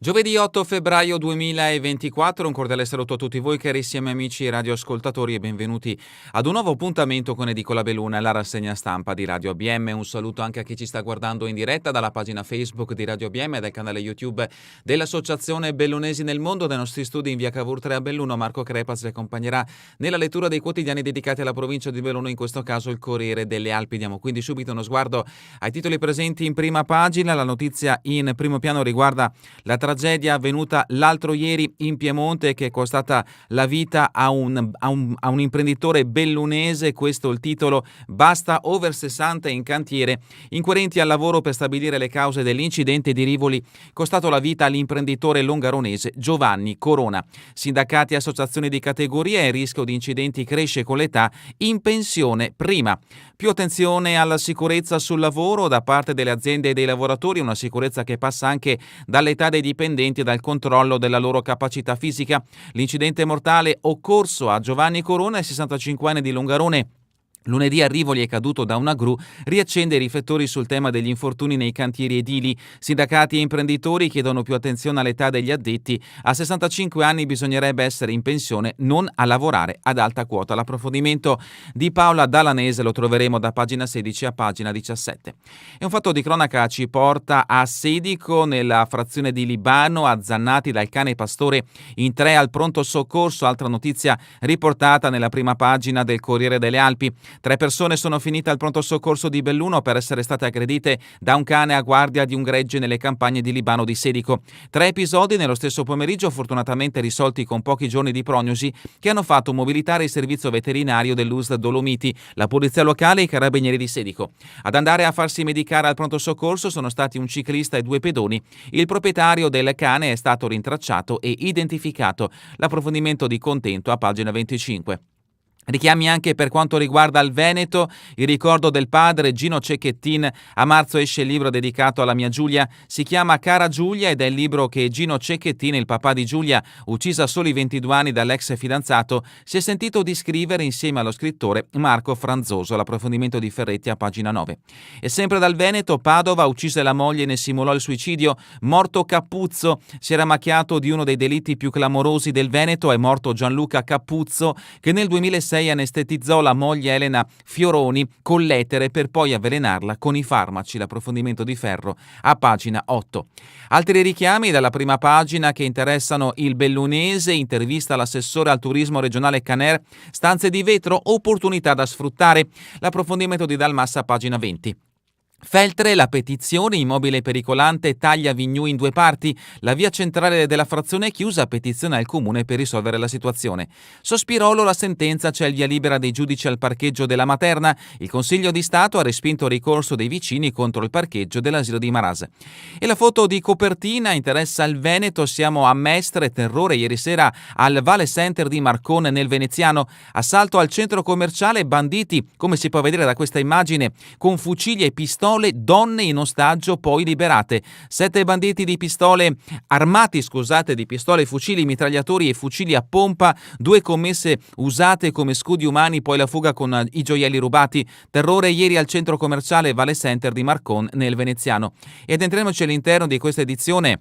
Giovedì 8 febbraio 2024, un cordiale saluto a tutti voi carissimi amici e radioascoltatori e benvenuti ad un nuovo appuntamento con Edicola Belluna e la rassegna stampa di Radio ABM. Un saluto anche a chi ci sta guardando in diretta dalla pagina Facebook di Radio ABM e dal canale YouTube dell'Associazione Bellunesi nel Mondo. Dai nostri studi in via Cavour 3 a Belluno, Marco Crepaz vi accompagnerà nella lettura dei quotidiani dedicati alla provincia di Belluno, in questo caso il Corriere delle Alpi. Diamo quindi subito uno sguardo ai titoli presenti in prima pagina. La notizia in primo piano riguarda la tragedia avvenuta l'altro ieri in Piemonte, che è costata la vita a un imprenditore bellunese. Questo è il titolo: basta over 60 in cantiere, inquirenti al lavoro per stabilire le cause dell'incidente di Rivoli costato la vita all'imprenditore longaronese Giovanni Corona. Sindacati e associazioni di categoria, il rischio di incidenti cresce con l'età, in pensione prima. Più attenzione alla sicurezza sul lavoro da parte delle aziende e dei lavoratori, una sicurezza che passa anche dall'età dei dipendenti e dal controllo della loro capacità fisica. L'incidente mortale occorso a Giovanni Corona, 65 anni, di Longarone. Lunedì a Rivoli è caduto da una gru, riaccende i riflettori sul tema degli infortuni nei cantieri edili. Sindacati e imprenditori chiedono più attenzione all'età degli addetti. A 65 anni bisognerebbe essere in pensione, non a lavorare ad alta quota. L'approfondimento di Paola Dalanese lo troveremo da pagina 16 a pagina 17. E un fatto di cronaca ci porta a Sedico, nella frazione di Libano, azzannati dal cane pastore in 3 al pronto soccorso. Altra notizia riportata nella prima pagina del Corriere delle Alpi. 3 persone sono finite al pronto soccorso di Belluno per essere state aggredite da un cane a guardia di un gregge nelle campagne di Libano di Sedico. 3 episodi nello stesso pomeriggio, fortunatamente risolti con pochi giorni di prognosi, che hanno fatto mobilitare il servizio veterinario dell'USL Dolomiti, la polizia locale e i carabinieri di Sedico. Ad andare a farsi medicare al pronto soccorso sono stati un ciclista e 2 pedoni. Il proprietario del cane è stato rintracciato e identificato. L'approfondimento di Contento a pagina 25. Richiami anche per quanto riguarda il Veneto, il ricordo del padre Gino Cecchettin. A marzo esce il libro dedicato alla mia Giulia, si chiama Cara Giulia ed è il libro che Gino Cecchettin, il papà di Giulia, uccisa a soli 22 anni dall'ex fidanzato, si è sentito di scrivere insieme allo scrittore Marco Franzoso. L'approfondimento di Ferretti a pagina 9. E sempre dal Veneto, Padova, uccise la moglie e ne simulò il suicidio. Morto Capuzzo, si era macchiato di uno dei delitti più clamorosi del Veneto. È morto Gianluca Capuzzo, che nel 2006 anestetizzò la moglie Elena Fioroni con l'etere per poi avvelenarla con i farmaci. L'approfondimento di Ferro a pagina 8. Altri richiami dalla prima pagina che interessano il bellunese: intervista all'assessore al turismo regionale Caner, stanze di vetro, opportunità da sfruttare. L'approfondimento di Dalmassa a pagina 20. Feltre, la petizione, immobile pericolante, taglia Vignoux in 2 parti, la via centrale della frazione è chiusa, petizione al comune per risolvere la situazione. Sospirolo, la sentenza, c'è il via libera dei giudici al parcheggio della Materna, il Consiglio di Stato ha respinto il ricorso dei vicini contro il parcheggio dell'asilo di Marase. E la foto di copertina interessa il Veneto, siamo a Mestre, terrore ieri sera al Vale Center di Marcone nel Veneziano, assalto al centro commerciale, banditi, come si può vedere da questa immagine, con fucili e pistole, donne in ostaggio poi liberate. 7 banditi di pistole armati, di pistole, fucili, mitragliatori e fucili a pompa, 2 commesse usate come scudi umani, poi la fuga con i gioielli rubati. Terrore ieri al centro commerciale Vale Center di Marcon nel Veneziano. Ed entriamoci all'interno di questa edizione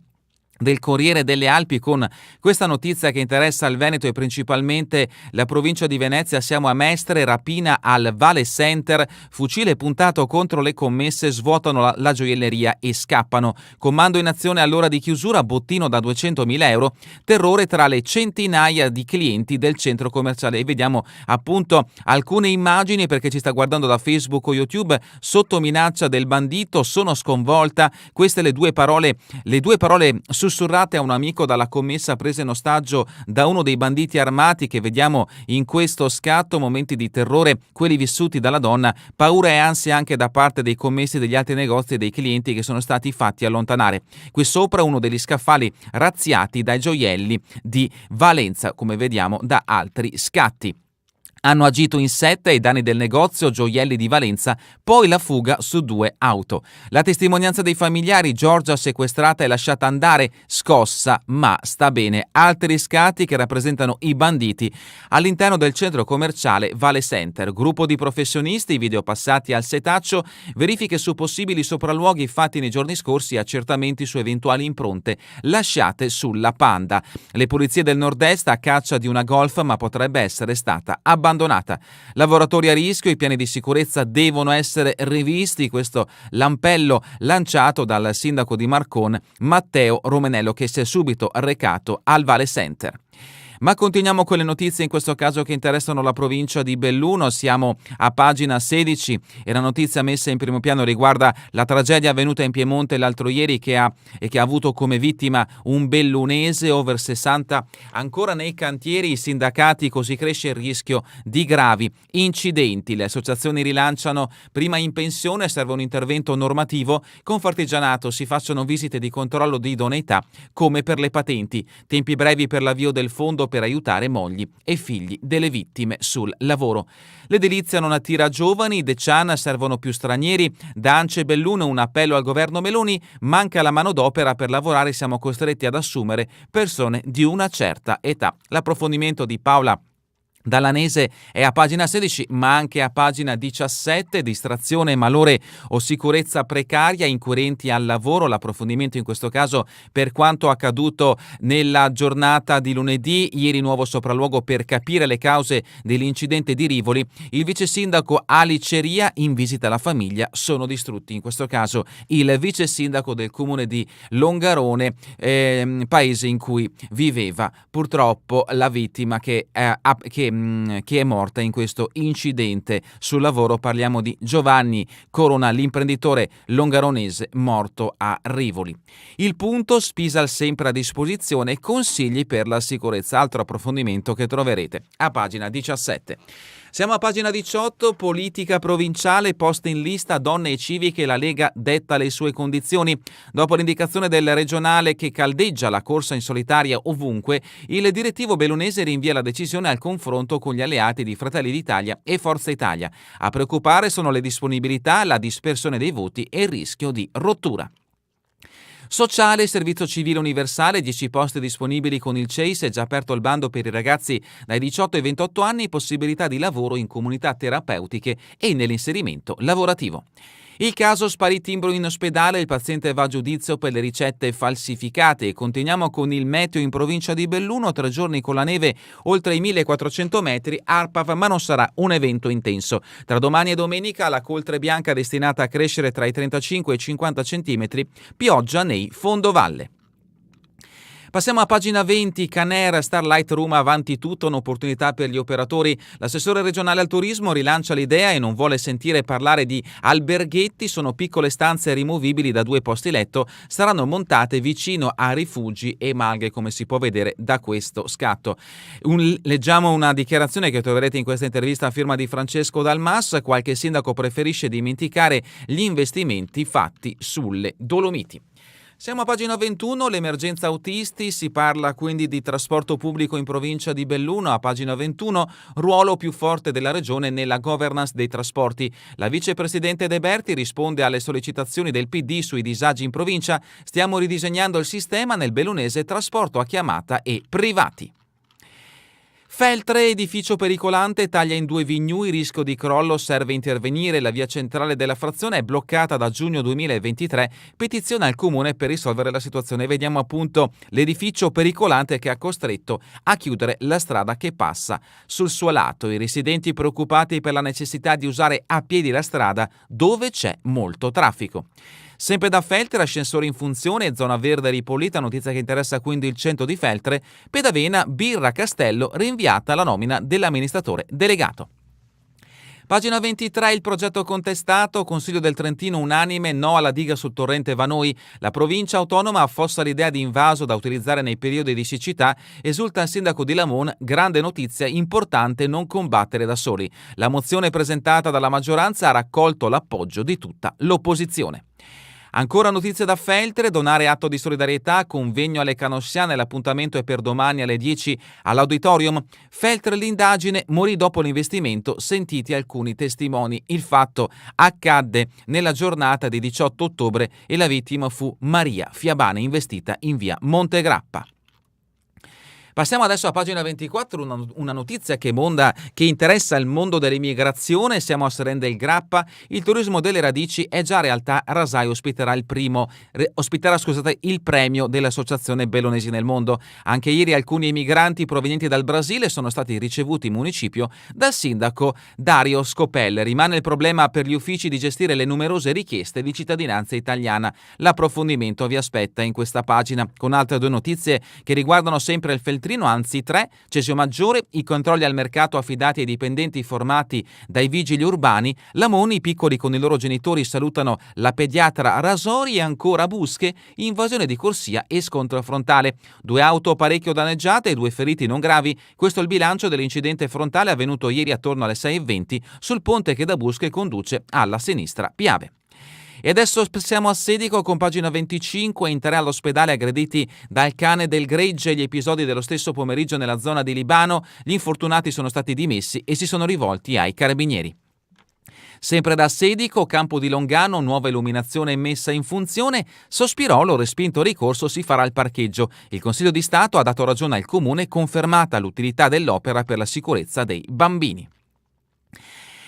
del Corriere delle Alpi con questa notizia che interessa il Veneto e principalmente la provincia di Venezia. Siamo a Mestre, rapina al Vale Center, fucile puntato contro le commesse, svuotano la gioielleria e scappano. Comando in azione all'ora di chiusura, bottino da 200.000 euro, terrore tra le centinaia di clienti del centro commerciale. E vediamo appunto alcune immagini perché ci sta guardando da Facebook o YouTube. Sotto minaccia del bandito, sono sconvolta, queste le due parole sussurrate a un amico dalla commessa presa in ostaggio da uno dei banditi armati che vediamo in questo scatto. Momenti di terrore, quelli vissuti dalla donna, paura e ansia anche da parte dei commessi degli altri negozi e dei clienti che sono stati fatti allontanare. Qui sopra uno degli scaffali razziati dai gioielli di Valenza, come vediamo da altri scatti. Hanno agito in 7 ai danni del negozio gioielli di Valenza, poi la fuga su 2 auto. La testimonianza dei familiari: Giorgia sequestrata e lasciata andare, scossa ma sta bene. Altri riscatti che rappresentano i banditi all'interno del centro commerciale Vale Center. Gruppo di professionisti, video passati al setaccio, verifiche su possibili sopralluoghi fatti nei giorni scorsi, accertamenti su eventuali impronte lasciate sulla Panda. Le polizie del nord-est a caccia di una Golf, ma potrebbe essere stata abbandonata. Lavoratori a rischio, i piani di sicurezza devono essere rivisti, questo l'appello lanciato dal sindaco di Marcon Matteo Romenello, che si è subito recato al Vale Center. Ma continuiamo con le notizie, in questo caso che interessano la provincia di Belluno. Siamo a pagina 16 e la notizia messa in primo piano riguarda la tragedia avvenuta in Piemonte l'altro ieri che ha avuto come vittima un bellunese over 60 ancora nei cantieri. I sindacati: così cresce il rischio di gravi incidenti. Le associazioni rilanciano prima in pensione, serve un intervento normativo. Confartigianato: si facciano visite di controllo di idoneità come per le patenti. Tempi brevi per l'avvio del fondo per aiutare mogli e figli delle vittime sul lavoro. L'edilizia non attira giovani, Decian: servono più stranieri. Da Ance Belluno un appello al governo Meloni: manca la manodopera per lavorare, siamo costretti ad assumere persone di una certa età. L'approfondimento di Paola Dallanese è a pagina 16, ma anche a pagina 17. Distrazione, malore o sicurezza precaria, inquirenti al lavoro. L'approfondimento in questo caso per quanto accaduto nella giornata di lunedì. Ieri nuovo sopralluogo per capire le cause dell'incidente di Rivoli. Il vice sindaco Ali Ceria in visita alla famiglia. Sono distrutti in questo caso il vice sindaco del comune di Longarone, paese in cui viveva purtroppo la vittima che è morta in questo incidente sul lavoro. Parliamo di Giovanni Corona, l'imprenditore longaronese morto a Rivoli. Il Punto: Spisal sempre a disposizione, consigli per la sicurezza. Altro approfondimento che troverete a pagina 17. Siamo a pagina 18, politica provinciale, poste in lista donne e civiche, la Lega detta le sue condizioni. Dopo l'indicazione del regionale che caldeggia la corsa in solitaria ovunque, il direttivo bellunese rinvia la decisione al confronto con gli alleati di Fratelli d'Italia e Forza Italia. A preoccupare sono le disponibilità, la dispersione dei voti e il rischio di rottura. Sociale, servizio civile universale, 10 posti disponibili con il CEIS, è già aperto il bando per i ragazzi dai 18 ai 28 anni, possibilità di lavoro in comunità terapeutiche e nell'inserimento lavorativo. Il caso spari timbro in ospedale, il paziente va a giudizio per le ricette falsificate. Continuiamo con il meteo in provincia di Belluno, 3 giorni con la neve oltre i 1400 metri, ARPAV, ma non sarà un evento intenso. Tra domani e domenica la coltre bianca destinata a crescere tra i 35 e i 50 centimetri, pioggia nei fondovalle. Passiamo a pagina 20, Caner, Starlight Room avanti tutto, un'opportunità per gli operatori. L'assessore regionale al turismo rilancia l'idea e non vuole sentire parlare di alberghetti, sono piccole stanze rimovibili da 2 posti letto, saranno montate vicino a rifugi e malghe, come si può vedere da questo scatto. Leggiamo una dichiarazione che troverete in questa intervista a firma di Francesco Dalmas: qualche sindaco preferisce dimenticare gli investimenti fatti sulle Dolomiti. Siamo a pagina 21, l'emergenza autisti, si parla quindi di trasporto pubblico in provincia di Belluno. A pagina 21, ruolo più forte della regione nella governance dei trasporti. La vicepresidente De Berti risponde alle sollecitazioni del PD sui disagi in provincia. Stiamo ridisegnando il sistema nel bellunese, trasporto a chiamata e privati. Feltre, edificio pericolante, taglia in 2 Vignui, rischio di crollo, serve intervenire. La via centrale della frazione è bloccata da giugno 2023, petizione al comune per risolvere la situazione. Vediamo appunto l'edificio pericolante che ha costretto a chiudere la strada che passa sul suo lato. I residenti preoccupati per la necessità di usare a piedi la strada dove c'è molto traffico. Sempre da Feltre, ascensore in funzione, zona verde ripulita, notizia che interessa quindi il centro di Feltre. Pedavena, Birra Castello, rinviata la nomina dell'amministratore delegato. Pagina 23, il progetto contestato, Consiglio del Trentino unanime, no alla diga sul torrente Vanoi. La provincia autonoma affossa l'idea di invaso da utilizzare nei periodi di siccità, esulta il sindaco di Lamon, grande notizia, importante non combattere da soli. La mozione presentata dalla maggioranza ha raccolto l'appoggio di tutta l'opposizione. Ancora notizie da Feltre, donare atto di solidarietà, convegno alle Canossiane, l'appuntamento è per domani alle 10 all'Auditorium. Feltre l'indagine, morì dopo l'investimento, sentiti alcuni testimoni. Il fatto accadde nella giornata di 18 ottobre e la vittima fu Maria Fiabani, investita in via Montegrappa. Passiamo adesso a pagina 24, una notizia che interessa il mondo dell'immigrazione. Siamo a Seren del Grappa. Il turismo delle radici è già realtà. Rasai ospiterà il premio dell'Associazione Bellunesi nel Mondo. Anche ieri alcuni emigranti provenienti dal Brasile sono stati ricevuti in municipio dal sindaco Dario Scopelle. Rimane il problema per gli uffici di gestire le numerose richieste di cittadinanza italiana. L'approfondimento vi aspetta in questa pagina, con altre due notizie che riguardano sempre il Feltrino, anzi 3, Cesio Maggiore, i controlli al mercato affidati ai dipendenti formati dai vigili urbani, Lamoni, i piccoli con i loro genitori salutano la pediatra Rasori e ancora Busche, invasione di corsia e scontro frontale. 2 auto parecchio danneggiate e 2 feriti non gravi. Questo è il bilancio dell'incidente frontale avvenuto ieri attorno alle 6:20 sul ponte che da Busche conduce alla sinistra Piave. E adesso siamo a Sedico con pagina 25, in 3 all'ospedale aggrediti dal cane del gregge. Gli episodi dello stesso pomeriggio nella zona di Libano, gli infortunati sono stati dimessi e si sono rivolti ai carabinieri. Sempre da Sedico, Campo di Longano, nuova illuminazione messa in funzione, Sospirolo, respinto ricorso, si farà il parcheggio. Il Consiglio di Stato ha dato ragione al Comune, confermata l'utilità dell'opera per la sicurezza dei bambini.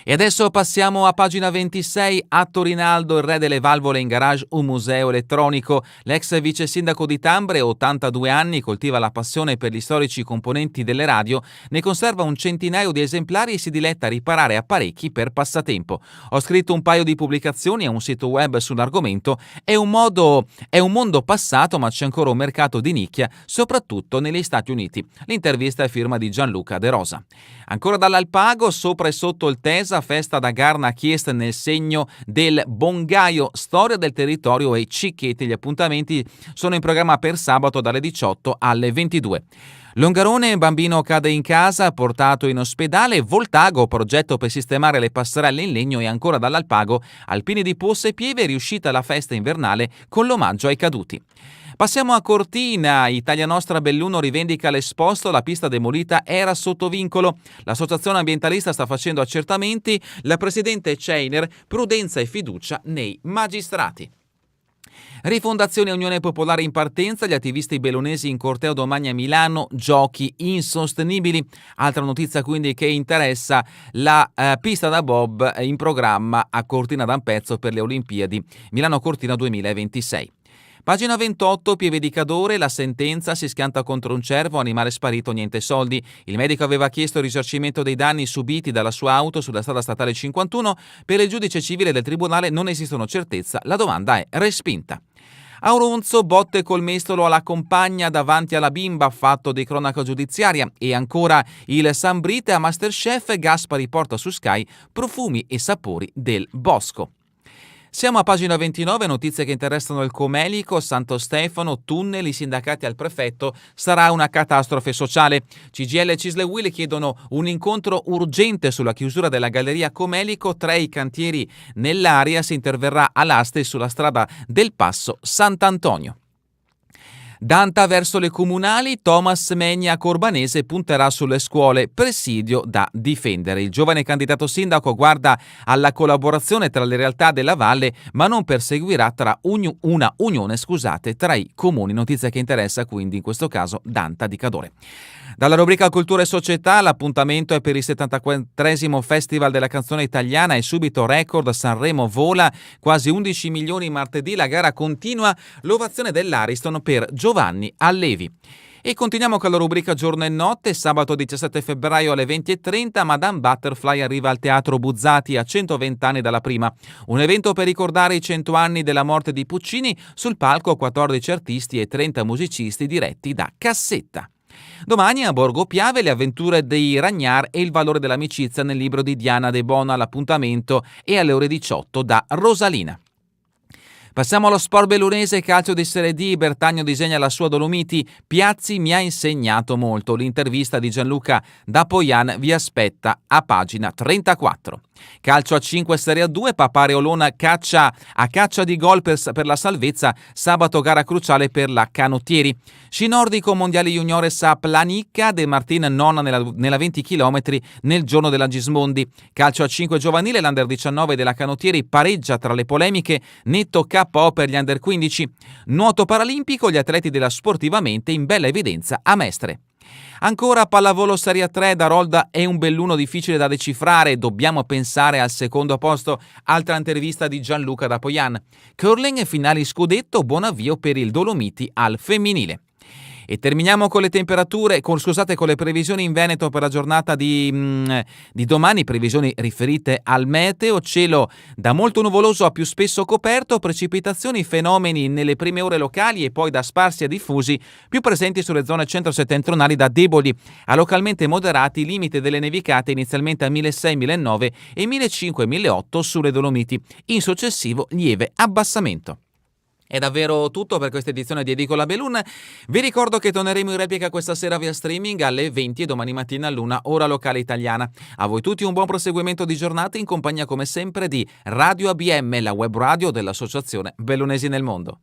E adesso passiamo a pagina 26, a Torinaldo, il re delle valvole in garage, un museo elettronico. L'ex vice sindaco di Tambre, 82 anni, coltiva la passione per gli storici componenti delle radio, ne conserva un centinaio di esemplari e si diletta a riparare apparecchi per passatempo. Ho scritto un paio di pubblicazioni a un sito web sull'argomento, è un mondo passato ma c'è ancora un mercato di nicchia, soprattutto negli Stati Uniti. L'intervista è firma di Gianluca De Rosa. Ancora dall'Alpago, sopra e sotto il Tesa, festa da Garna Chiest nel segno del Bongaio, storia del territorio e Cicchetti. Gli appuntamenti sono in programma per sabato dalle 18 alle 22. Longarone, bambino cade in casa, portato in ospedale. Voltago, progetto per sistemare le passerelle in legno. E ancora dall'Alpago, Alpini di Posse e Pieve, riuscita la festa invernale con l'omaggio ai caduti. Passiamo a Cortina. Italia Nostra Belluno rivendica l'esposto, la pista demolita era sotto vincolo. L'associazione ambientalista sta facendo accertamenti, la presidente Ceiner, prudenza e fiducia nei magistrati. Rifondazione Unione Popolare in partenza, gli attivisti bellunesi in corteo domani a Milano, giochi insostenibili. Altra notizia quindi che interessa la pista da bob in programma a Cortina d'Ampezzo per le Olimpiadi Milano-Cortina 2026. Pagina 28, Pieve di Cadore, la sentenza, si schianta contro un cervo, animale sparito, niente soldi. Il medico aveva chiesto il risarcimento dei danni subiti dalla sua auto sulla strada statale 51, per il giudice civile del tribunale non esistono certezza, la domanda è respinta. A Oronzo, botte col mestolo alla compagna davanti alla bimba, fatto di cronaca giudiziaria. E ancora il San Brite a Masterchef, Gaspari porta su Sky profumi e sapori del bosco. Siamo a pagina 29, notizie che interessano il Comelico, Santo Stefano, tunnel, i sindacati al prefetto, sarà una catastrofe sociale. CGIL e Cisle Will chiedono un incontro urgente sulla chiusura della galleria Comelico, 3 i cantieri nell'area, si interverrà all'aste sulla strada del Passo Sant'Antonio. Danta verso le comunali, Thomas Megna Corbanese punterà sulle scuole, presidio da difendere. Il giovane candidato sindaco guarda alla collaborazione tra le realtà della Valle, ma non perseguirà una unione tra i comuni. Notizia che interessa quindi in questo caso Danta di Cadore. Dalla rubrica Cultura e Società, l'appuntamento è per il 74esimo Festival della canzone italiana e subito record, Sanremo vola, quasi 11 milioni martedì, la gara continua, l'ovazione dell'Ariston per Giovanni Allevi. E continuiamo con la rubrica Giorno e Notte. Sabato 17 febbraio alle 20:30 Madame Butterfly arriva al Teatro Buzzati a 120 anni dalla prima. Un evento per ricordare i 100 anni della morte di Puccini, sul palco 14 artisti e 30 musicisti diretti da cassetta. Domani a Borgo Piave le avventure dei Ragnar e il valore dell'amicizia nel libro di Diana De Bona. L'appuntamento è alle ore 18 da Rosalina. Passiamo allo sport bellunese, calcio di Serie D. Bertagno disegna la sua Dolomiti. Piazzi mi ha insegnato molto. L'intervista di Gianluca Dapoian vi aspetta a pagina 34. Calcio a 5 Serie A2, Papare Olona a caccia di gol per la salvezza, sabato gara cruciale per la Canottieri. Sci nordico mondiali juniores a Planica, De Martin nonna nella 20 km nel giorno della Gismondi. Calcio a 5 giovanile, l'Under 19 della Canottieri pareggia tra le polemiche, netto KO per gli Under 15. Nuoto paralimpico, gli atleti della Sportivamente in bella evidenza a Mestre. Ancora pallavolo Serie 3, Darolda è un belluno difficile da decifrare, dobbiamo pensare al secondo posto, altra intervista di Gianluca Dapoian. Curling, finali scudetto, buon avvio per il Dolomiti al femminile. E terminiamo con le temperature, con le previsioni in Veneto per la giornata di domani, previsioni riferite al meteo, cielo da molto nuvoloso a più spesso coperto, precipitazioni, fenomeni nelle prime ore locali e poi da sparsi e diffusi, più presenti sulle zone centro-settentrionali da deboli a localmente moderati, limite delle nevicate inizialmente a 1.600-1.900 e 1.500-1.800 sulle Dolomiti, in successivo lieve abbassamento. È davvero tutto per questa edizione di Edicola Belun. Vi ricordo che torneremo in replica questa sera via streaming alle 20 e domani mattina all'1 ora locale italiana. A voi tutti un buon proseguimento di giornata in compagnia come sempre di Radio ABM, la web radio dell'Associazione Bellunesi nel Mondo.